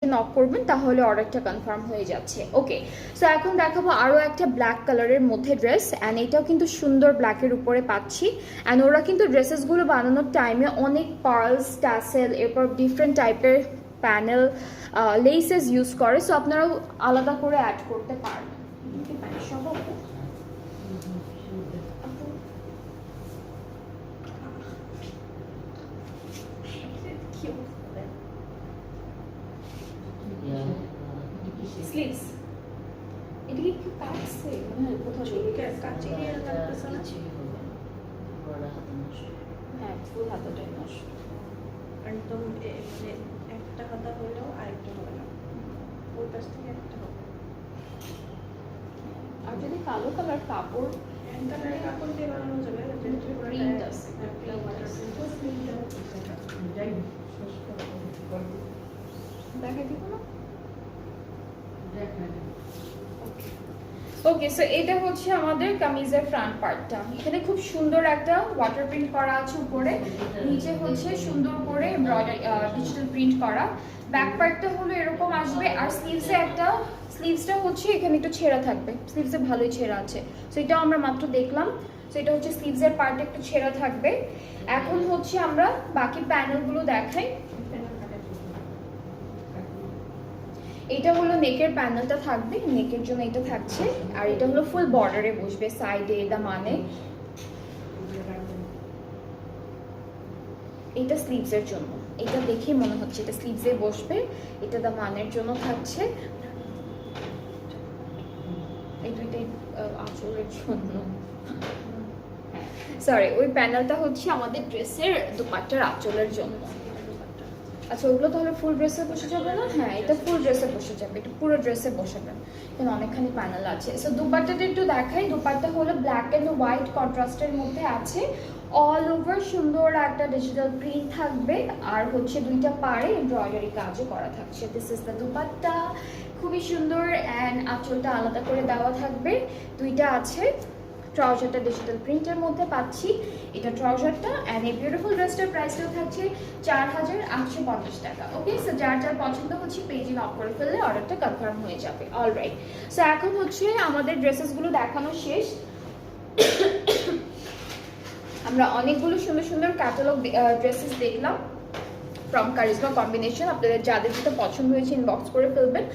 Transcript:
Knock করবেন তাহলে অর্ডারটা কনফার্ম হয়ে যাচ্ছে। ওকে, সো এখন দেখাবো আরও একটা ব্ল্যাক কালারের মধ্যে ড্রেস, অ্যান্ড এটাও কিন্তু সুন্দর ব্ল্যাকের উপরে পাচ্ছি। অ্যান্ড ওরা কিন্তু ড্রেসেসগুলো বানানোর টাইমে অনেক পার্লস, ট্যাসেল, এরপর ডিফারেন্ট টাইপের প্যানেল, লেসেস ইউজ করে, সো আপনারাও আলাদা করে অ্যাড করতে পারবেন। স্লিভস এটা কি একটু কাটছে, কোথাও কাটছে, হ্যাঁ ফুল হাতাটাই নষ্ট একদম মানে একটা হাতা হলেও আরেকটা হবে না, ওই পাশ থেকে একটা হবে। আর যদি কালো কালার কাপড় কালারের কাপড় দিয়ে বানানো যাবে, প্রিন্ট আছে, দেখা দিব না। ওকে, সো এটা হচ্ছে আমাদের কামিজের ফ্রন্ট পার্টটা। এখানে খুব সুন্দর একটা ওয়াটার প্রিন্ট করা আছে উপরে, নিচে হচ্ছে সুন্দর করে এমব্রয়ডারি ডিজিটাল প্রিন্ট করা। ব্যাক পার্টটা হলো এরকম আসবে, আর স্লিভসে একটা, স্লিভসটা হচ্ছে এখানে একটু ছেঁড়া থাকবে, স্লিভসে ভালোই ছেঁড়া আছে, সো এটাও আমরা মাত্র দেখলাম। সো এটা হচ্ছে স্লিভসের পার্ট একটু ছেঁড়া থাকবে। এখন হচ্ছে আমরা বাকি প্যানেলগুলো দেখাই। এটা হলো নেকের প্যানেলটা থাকবে, নেকের জন্য এটা থাকছে, আর এটা হলো ফুল বর্ডারে বসবে সাইডে দামানে। এটা স্লিভসের জন্য, এটা দেখে মনে হচ্ছে এটা স্লিভসে বসবে, এটা দামানের জন্য থাকছে। এই দুইটাই আঁচলের জন্য, সরি ওই প্যানেলটা হচ্ছে আমাদের ড্রেসের দুপাট্টার আঁচলের জন্য। আচ্ছা ওগুলো তাহলে ফুল ড্রেসে বসে যাবে না? হ্যাঁ এটা ফুল ড্রেসে বসে যাবে, এটা পুরো ড্রেসে বসাবে, কারণ অনেকখানি প্যানেল আছে। সো দুপাট্টাটা একটু দেখাই। দুপাট্টা হলো ব্ল্যাক অ্যান্ড হোয়াইট কন্ট্রাস্টের মধ্যে আছে, অল ওভার সুন্দর একটা ডিজিটাল প্রিন্ট থাকবে, আর হচ্ছে দুইটা পাড়ে এমব্রয়ডারি কাজও করা থাকছে। দিস ইজ দ্য দুপাট্টা, খুবই সুন্দর, অ্যান্ড আঁচলটা আলাদা করে দেওয়া থাকবে, দুইটা আছে। ট্রাউজারটা ডিজিটাল প্রিন্টের মধ্যে পাচ্ছি, এটা ট্রাউজারটা, অ্যান্ড এই বিউটিফুল ড্রেসটার প্রাইসটাও থাকছে 4850 টাকা। ওকে, সো যার যার পছন্দ হচ্ছে পেজে নক করে ফেললে অর্ডারটা কনফার্ম হয়ে যাবে। অলরাইট, সো এখন হচ্ছে আমাদের ড্রেসেসগুলো দেখানো শেষ। আমরা অনেকগুলো সুন্দর সুন্দর ক্যাটালগ ড্রেসেস দেখলাম ফ্রম কারিজমা কম্বিনেশন। আপনাদের যাদের যেটা পছন্দ হয়েছে ইনবক্স করে ফেলবেন।